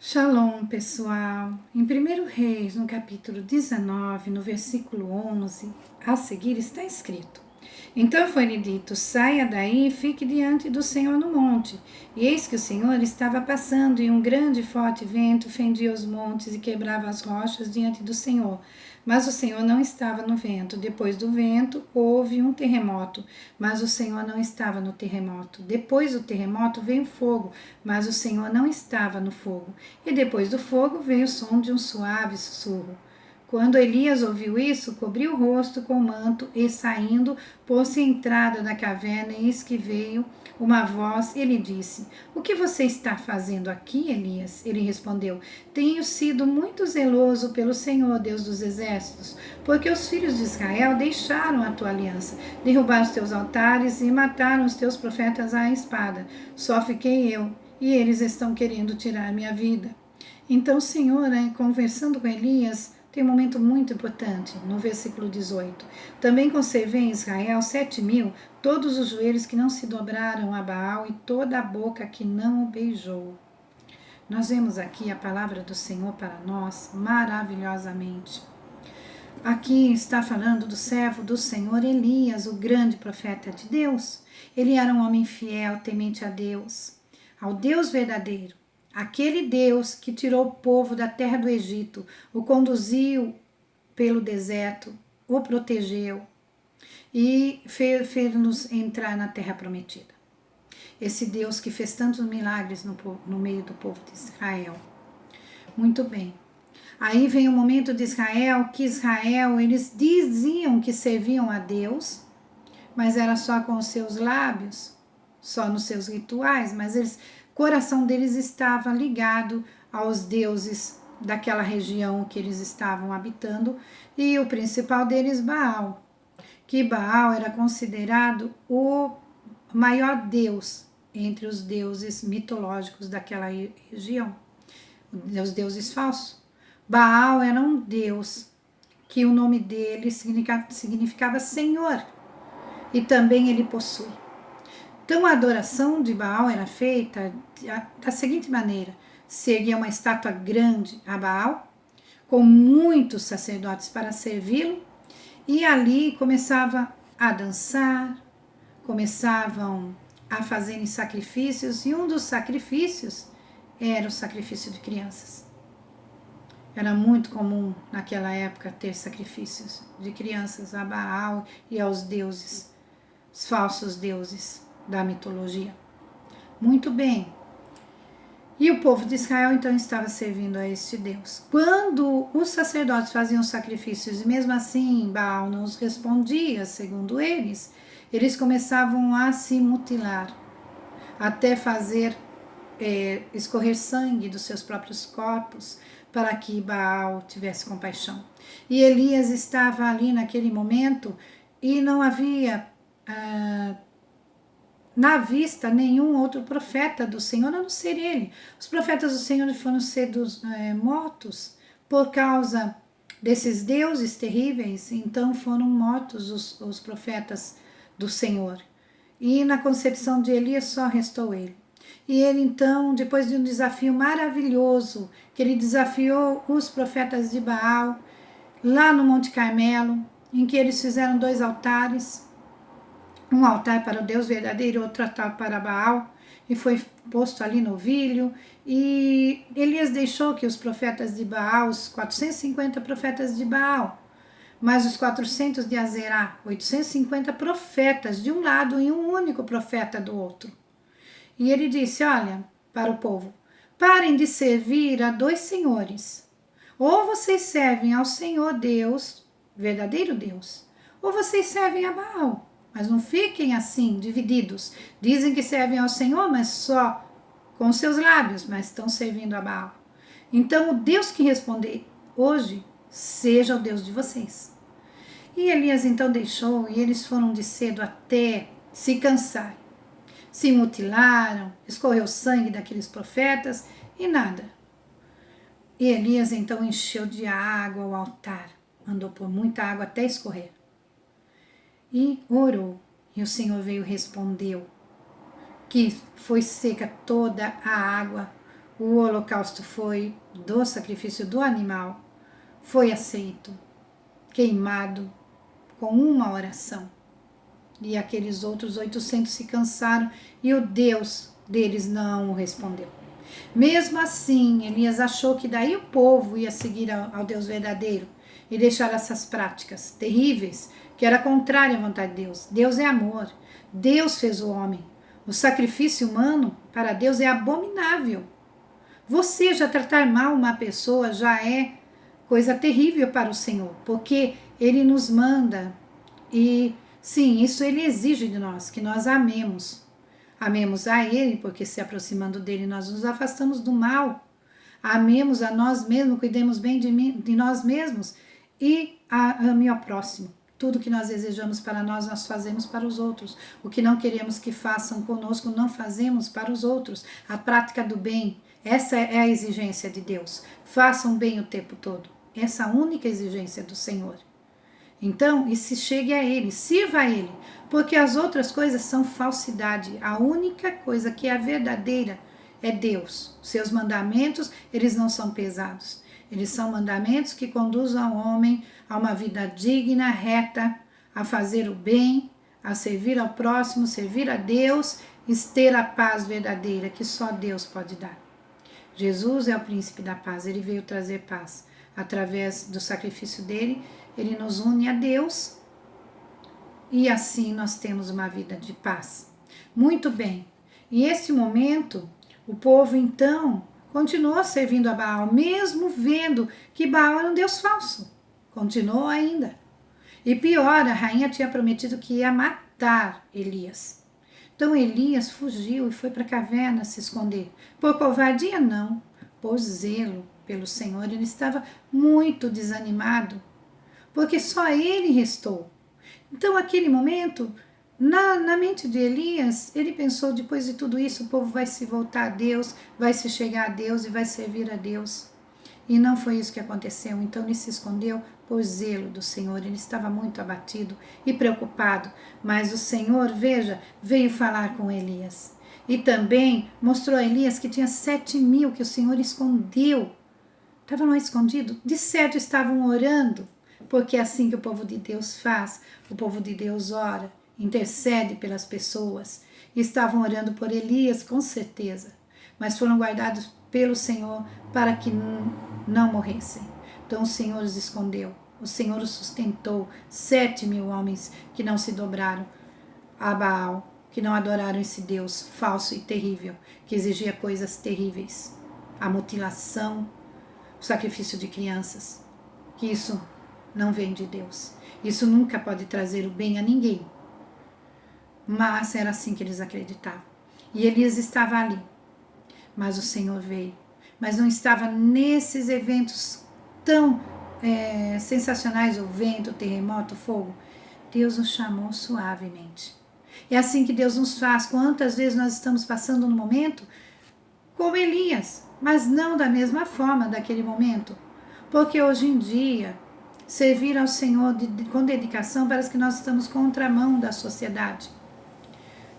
Shalom, pessoal. Em 1 Reis, no capítulo 19, no versículo 11, a seguir está escrito: Então foi-lhe dito: saia daí e fique diante do Senhor no monte. E eis que o Senhor estava passando, e um grande e forte vento fendia os montes e quebrava as rochas diante do Senhor. Mas o Senhor não estava no vento. Depois do vento, houve um terremoto, mas o Senhor não estava no terremoto. Depois do terremoto veio fogo, mas o Senhor não estava no fogo. E depois do fogo veio o som de um suave sussurro. Quando Elias ouviu isso, cobriu o rosto com o manto e, saindo, pôs-se à entrada da caverna, e eis que veio uma voz e lhe disse: O que você está fazendo aqui, Elias? Ele respondeu: Tenho sido muito zeloso pelo Senhor, Deus dos exércitos, porque os filhos de Israel deixaram a tua aliança, derrubaram os teus altares e mataram os teus profetas à espada. Só fiquei eu, e eles estão querendo tirar minha vida. Então o Senhor, conversando com Elias, tem um momento muito importante, no versículo 18. Também conservei em Israel 7.000, todos os joelhos que não se dobraram a Baal e toda a boca que não o beijou. Nós vemos aqui a palavra do Senhor para nós maravilhosamente. Aqui está falando do servo do Senhor Elias, o grande profeta de Deus. Ele era um homem fiel, temente a Deus, ao Deus verdadeiro. Aquele Deus que tirou o povo da terra do Egito, o conduziu pelo deserto, o protegeu e fez-nos entrar na terra prometida. Esse Deus que fez tantos milagres no meio do povo de Israel. Muito bem. Aí vem o momento de Israel, que Israel, eles diziam que serviam a Deus, mas era só com os seus lábios, só nos seus rituais, mas o coração deles estava ligado aos deuses daquela região que eles estavam habitando, e o principal deles, Baal, que Baal era considerado o maior deus entre os deuses mitológicos daquela região, os deuses falsos. Baal era um deus que o nome dele significava Senhor, e também ele possui. Então a adoração de Baal era feita da seguinte maneira: se erguia uma estátua grande a Baal, com muitos sacerdotes para servi-lo, e ali começava a dançar, começavam a fazerem sacrifícios, e um dos sacrifícios era o sacrifício de crianças. Era muito comum naquela época ter sacrifícios de crianças a Baal e aos deuses, os falsos deuses da mitologia. Muito bem. E o povo de Israel então estava servindo a este Deus. Quando os sacerdotes faziam sacrifícios e mesmo assim Baal não os respondia, segundo eles começavam a se mutilar, até fazer escorrer sangue dos seus próprios corpos, para que Baal tivesse compaixão. E Elias estava ali naquele momento e não havia na vista nenhum outro profeta do Senhor, a não ser ele. Os profetas do Senhor foram mortos por causa desses deuses terríveis, então foram mortos os profetas do Senhor. E na concepção de Elias só restou ele. E ele então, depois de um desafio maravilhoso, que ele desafiou os profetas de Baal, lá no Monte Carmelo, em que eles fizeram 2 altares, um altar para o Deus verdadeiro e outro altar para Baal, e foi posto ali novilho, e Elias deixou que os profetas de Baal, os 450 profetas de Baal, mais os 400 de Azerá, 850 profetas de um lado e um único profeta do outro. E ele disse, olha, para o povo, parem de servir a 2 senhores. Ou vocês servem ao Senhor Deus, verdadeiro Deus, ou vocês servem a Baal. Mas não fiquem assim, divididos. Dizem que servem ao Senhor, mas só com seus lábios, mas estão servindo a Baal. Então o Deus que responder hoje, seja o Deus de vocês. E Elias então deixou, e eles foram de cedo até se cansar. Se mutilaram, escorreu sangue daqueles profetas e nada. E Elias então encheu de água o altar, mandou por muita água até escorrer. E orou, e o Senhor veio e respondeu, que foi seca toda a água, O holocausto do sacrifício do animal, foi aceito, queimado, com uma oração. E aqueles outros 800 se cansaram e o Deus deles não o respondeu. Mesmo assim, Elias achou que daí o povo ia seguir ao Deus verdadeiro e deixar essas práticas terríveis, que era contrária à vontade de Deus. Deus é amor. Deus fez o homem. O sacrifício humano para Deus é abominável. Você já tratar mal uma pessoa já é coisa terrível para o Senhor, porque Ele nos manda e sim, isso Ele exige de nós, que nós amemos. Amemos a Ele, porque se aproximando dEle nós nos afastamos do mal. Amemos a nós mesmos, cuidemos bem de nós mesmos e ame ao próximo. Tudo que nós desejamos para nós fazemos para os outros. O que não queremos que façam conosco, não fazemos para os outros. A prática do bem, essa é a exigência de Deus. Façam bem o tempo todo. Essa é a única exigência do Senhor. Então, e se chegue a Ele, sirva a Ele, porque as outras coisas são falsidade. A única coisa que é verdadeira é Deus. Seus mandamentos, eles não são pesados. Eles são mandamentos que conduzem ao homem a uma vida digna, reta, a fazer o bem, a servir ao próximo, servir a Deus e ter a paz verdadeira que só Deus pode dar. Jesus é o príncipe da paz, ele veio trazer paz. Através do sacrifício dele, ele nos une a Deus e assim nós temos uma vida de paz. Muito bem, e nesse momento, o povo então continuou servindo a Baal, mesmo vendo que Baal era um Deus falso. Continuou ainda. E pior, a rainha tinha prometido que ia matar Elias. Então Elias fugiu e foi para a caverna se esconder. Por covardia, não. Por zelo pelo Senhor, ele estava muito desanimado, porque só ele restou. Então, naquele momento, na mente de Elias, ele pensou, depois de tudo isso, o povo vai se voltar a Deus, vai se chegar a Deus e vai servir a Deus. E não foi isso que aconteceu. Então ele se escondeu por zelo do Senhor. Ele estava muito abatido e preocupado. Mas o Senhor, veja, veio falar com Elias. E também mostrou a Elias que tinha 7.000 que o Senhor escondeu. Estavam lá escondidos? De certo estavam orando. Porque é assim que o povo de Deus faz. O povo de Deus ora, intercede pelas pessoas. E estavam orando por Elias, com certeza. Mas foram guardados pelo Senhor para que não morressem. Então o Senhor os escondeu. O Senhor os sustentou. 7.000 homens que não se dobraram a Baal, que não adoraram esse Deus falso e terrível, que exigia coisas terríveis. A mutilação, o sacrifício de crianças. Que isso não vem de Deus. Isso nunca pode trazer o bem a ninguém. Mas era assim que eles acreditavam. E Elias estava ali. Mas o Senhor veio. Mas não estava nesses eventos tão sensacionais, o vento, o terremoto, o fogo. Deus nos chamou suavemente. É assim que Deus nos faz. Quantas vezes nós estamos passando no momento como Elias, mas não da mesma forma daquele momento. Porque hoje em dia, servir ao Senhor com dedicação parece que nós estamos contramão da sociedade.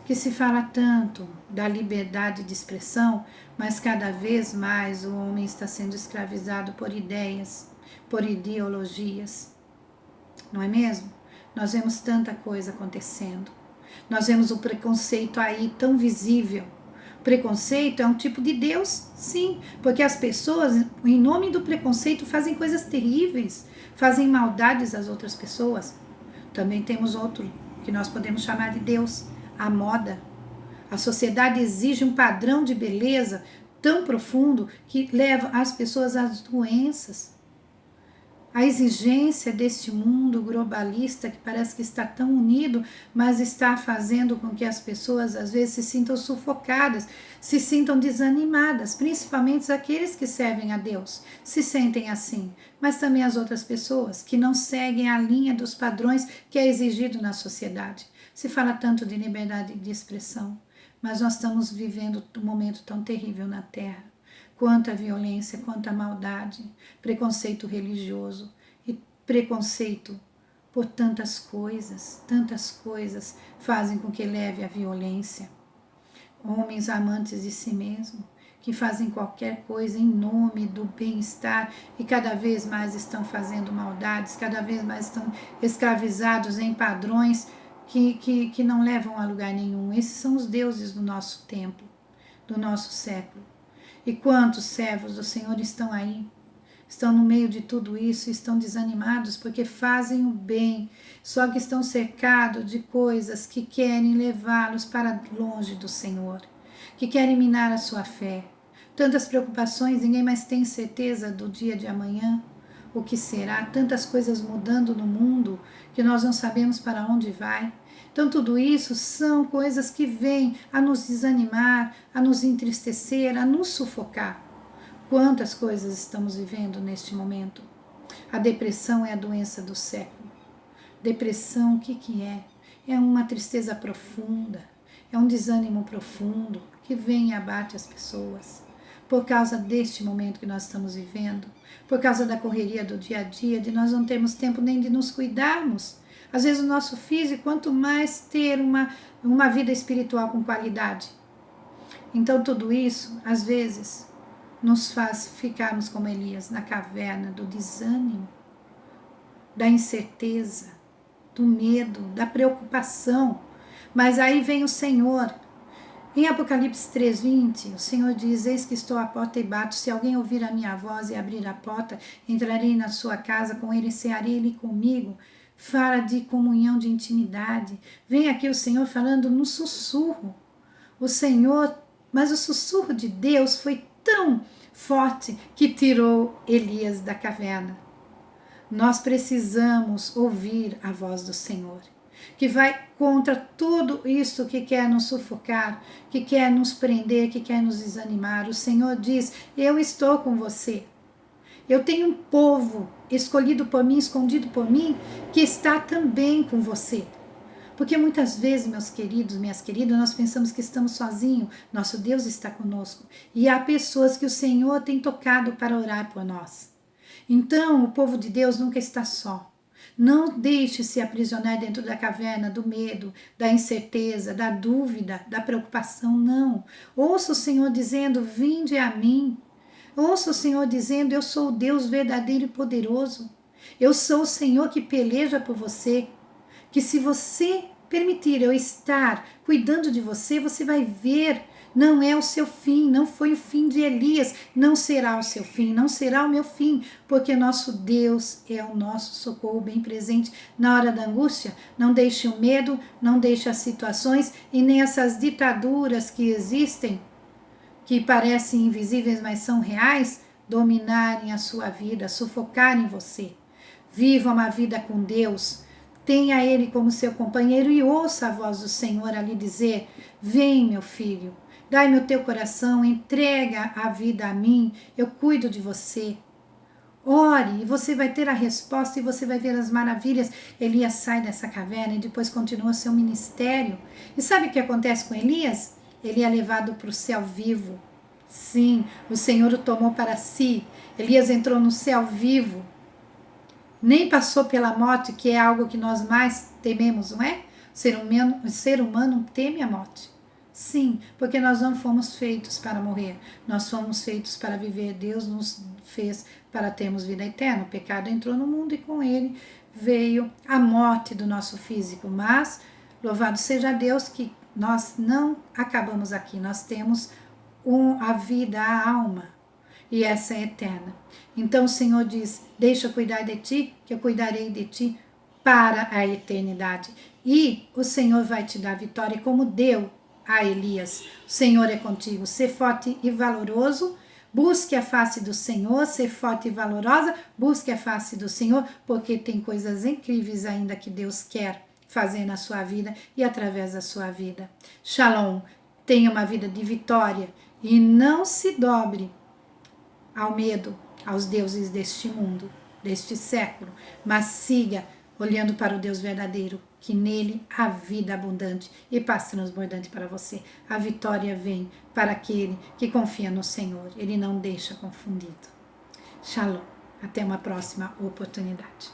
Que se fala tanto da liberdade de expressão, mas cada vez mais o homem está sendo escravizado por ideias, por ideologias. Não é mesmo? Nós vemos tanta coisa acontecendo. Nós vemos o preconceito aí tão visível. Preconceito é um tipo de Deus, sim, porque as pessoas, em nome do preconceito, fazem coisas terríveis, fazem maldades às outras pessoas. Também temos outro que nós podemos chamar de Deus, a moda. A sociedade exige um padrão de beleza tão profundo que leva as pessoas às doenças. A exigência deste mundo globalista que parece que está tão unido, mas está fazendo com que as pessoas às vezes se sintam sufocadas, se sintam desanimadas, principalmente aqueles que servem a Deus, se sentem assim, mas também as outras pessoas que não seguem a linha dos padrões que é exigido na sociedade. Se fala tanto de liberdade de expressão, mas nós estamos vivendo um momento tão terrível na Terra. Quanta violência, quanta maldade, preconceito religioso e preconceito por tantas coisas fazem com que leve à violência. Homens amantes de si mesmo, que fazem qualquer coisa em nome do bem-estar e cada vez mais estão fazendo maldades, cada vez mais estão escravizados em padrões que não levam a lugar nenhum. Esses são os deuses do nosso tempo, do nosso século. E quantos servos do Senhor estão aí? Estão no meio de tudo isso, estão desanimados porque fazem o bem, só que estão cercados de coisas que querem levá-los para longe do Senhor, que querem minar a sua fé. Tantas preocupações, ninguém mais tem certeza do dia de amanhã, o que será, tantas coisas mudando no mundo que nós não sabemos para onde vai. Então tudo isso são coisas que vêm a nos desanimar, a nos entristecer, a nos sufocar. Quantas coisas estamos vivendo neste momento? A depressão é a doença do século. Depressão, o que é? É uma tristeza profunda, é um desânimo profundo que vem e abate as pessoas. Por causa deste momento que nós estamos vivendo, por causa da correria do dia a dia, de nós não termos tempo nem de nos cuidarmos. Às vezes o nosso físico, quanto mais ter uma vida espiritual com qualidade. Então tudo isso, às vezes, nos faz ficarmos como Elias, na caverna do desânimo, da incerteza, do medo, da preocupação. Mas aí vem o Senhor. Em Apocalipse 3:20, o Senhor diz: eis que estou à porta e bato, se alguém ouvir a minha voz e abrir a porta, entrarei na sua casa, com ele cearei ele comigo. Fala de comunhão, de intimidade. Vem aqui o Senhor falando no sussurro. O Senhor, mas o sussurro de Deus foi tão forte que tirou Elias da caverna. Nós precisamos ouvir a voz do Senhor, que vai contra tudo isso que quer nos sufocar, que quer nos prender, que quer nos desanimar. O Senhor diz: eu estou com você. Eu tenho um povo escolhido por mim, escondido por mim, que está também com você. Porque muitas vezes, meus queridos, minhas queridas, nós pensamos que estamos sozinhos. Nosso Deus está conosco. E há pessoas que o Senhor tem tocado para orar por nós. Então, o povo de Deus nunca está só. Não deixe-se aprisionar dentro da caverna do medo, da incerteza, da dúvida, da preocupação, não. Ouça o Senhor dizendo: vinde a mim. Ouça o Senhor dizendo: eu sou o Deus verdadeiro e poderoso. Eu sou o Senhor que peleja por você. Que se você permitir eu estar cuidando de você, você vai ver, não é o seu fim, não foi o fim de Elias, não será o seu fim, não será o meu fim, porque nosso Deus é o nosso socorro bem presente na hora da angústia. Não deixe o medo, não deixe as situações e nem essas ditaduras que existem, que parecem invisíveis, mas são reais, dominarem a sua vida, sufocarem você. Viva uma vida com Deus. Tenha Ele como seu companheiro e ouça a voz do Senhor ali dizer: vem, meu filho, dai-me o teu coração, entrega a vida a mim, eu cuido de você. Ore e você vai ter a resposta e você vai ver as maravilhas. Elias sai dessa caverna e depois continua seu ministério. E sabe o que acontece com Elias? Ele é levado para o céu vivo. Sim, o Senhor o tomou para si. Elias entrou no céu vivo. Nem passou pela morte, que é algo que nós mais tememos, não é? O ser humano teme a morte. Sim, porque nós não fomos feitos para morrer. Nós fomos feitos para viver. Deus nos fez para termos vida eterna. O pecado entrou no mundo e com ele veio a morte do nosso físico. Mas, louvado seja Deus, que nós não acabamos aqui. Nós temos a vida, a alma. E essa é eterna. Então o Senhor diz: deixa eu cuidar de ti, que eu cuidarei de ti para a eternidade. E o Senhor vai te dar vitória, como deu a Elias. O Senhor é contigo. Ser forte e valoroso. Busque a face do Senhor. Ser forte e valorosa. Busque a face do Senhor, porque tem coisas incríveis ainda que Deus quer fazer na sua vida e através da sua vida. Shalom. Tenha uma vida de vitória e não se dobre ao medo, aos deuses deste mundo, deste século, mas siga olhando para o Deus verdadeiro, que nele há vida abundante e paz transbordante para você. A vitória vem para aquele que confia no Senhor, ele não deixa confundido. Shalom, até uma próxima oportunidade.